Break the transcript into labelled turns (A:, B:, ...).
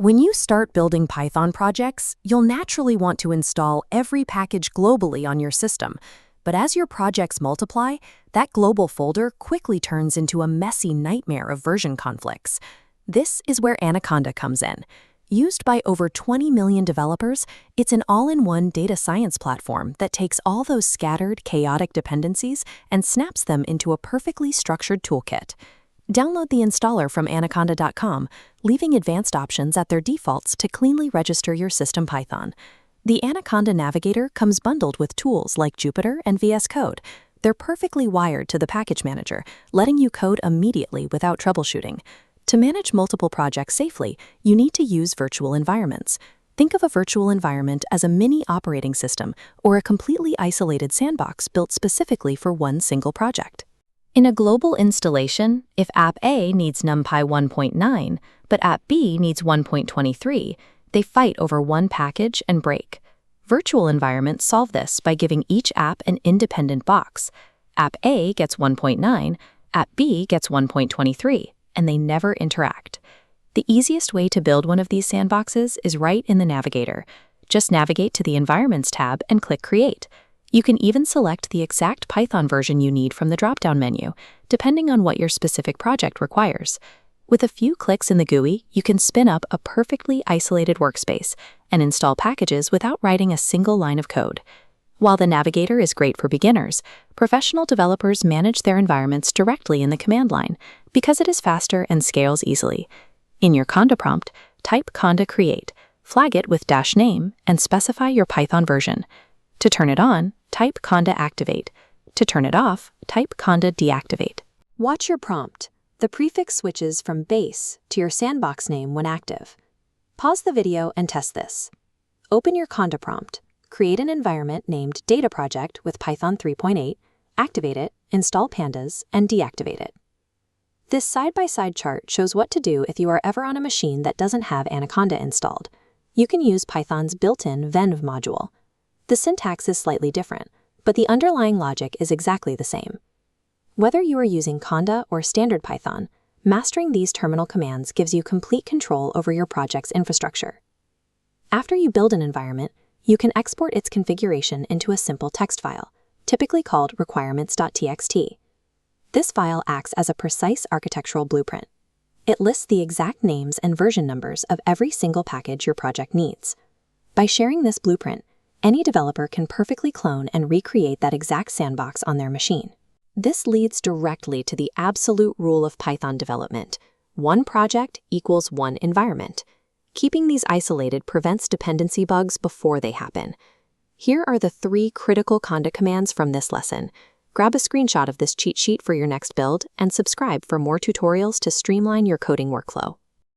A: When you start building Python projects, you'll naturally want to install every package globally on your system. But as your projects multiply, that global folder quickly turns into a messy nightmare of version conflicts. This is where Anaconda comes in. Used by over 20 million developers, it's an all-in-one data science platform that takes all those scattered, chaotic dependencies and snaps them into a perfectly structured toolkit. Download the installer from Anaconda.com, leaving advanced options at their defaults to cleanly register your system Python. The Anaconda Navigator comes bundled with tools like Jupyter and VS Code. They're perfectly wired to the package manager, letting you code immediately without troubleshooting. To manage multiple projects safely, you need to use virtual environments. Think of a virtual environment as a mini operating system or a completely isolated sandbox built specifically for one single project. In a global installation, if App A needs NumPy 1.9, but App B needs 1.23, they fight over one package and break. Virtual environments solve this by giving each app an independent box. App A gets 1.9, App B gets 1.23, and they never interact. The easiest way to build one of these sandboxes is right in the Navigator. Just navigate to the Environments tab and click Create. You can even select the exact Python version you need from the drop-down menu, depending on what your specific project requires. With a few clicks in the GUI, you can spin up a perfectly isolated workspace and install packages without writing a single line of code. While the Navigator is great for beginners, professional developers manage their environments directly in the command line because it is faster and scales easily. In your Conda prompt, type Conda create, flag it with -name, and specify your Python version. To turn it on, type Conda activate. To turn it off, type Conda deactivate.
B: Watch your prompt. The prefix switches from base to your sandbox name when active. Pause the video and test this. Open your Conda prompt, create an environment named Data Project with Python 3.8, activate it, install pandas, and deactivate it. This side-by-side chart shows what to do if you are ever on a machine that doesn't have Anaconda installed. You can use Python's built-in venv module. The syntax is slightly different, but the underlying logic is exactly the same. Whether you are using Conda or standard Python, mastering these terminal commands gives you complete control over your project's infrastructure. After you build an environment, you can export its configuration into a simple text file, typically called requirements.txt. This file acts as a precise architectural blueprint. It lists the exact names and version numbers of every single package your project needs. By sharing this blueprint, any developer can perfectly clone and recreate that exact sandbox on their machine. This leads directly to the absolute rule of Python development. One project equals one environment. Keeping these isolated prevents dependency bugs before they happen. Here are the 3 critical Conda commands from this lesson. Grab a screenshot of this cheat sheet for your next build and subscribe for more tutorials to streamline your coding workflow.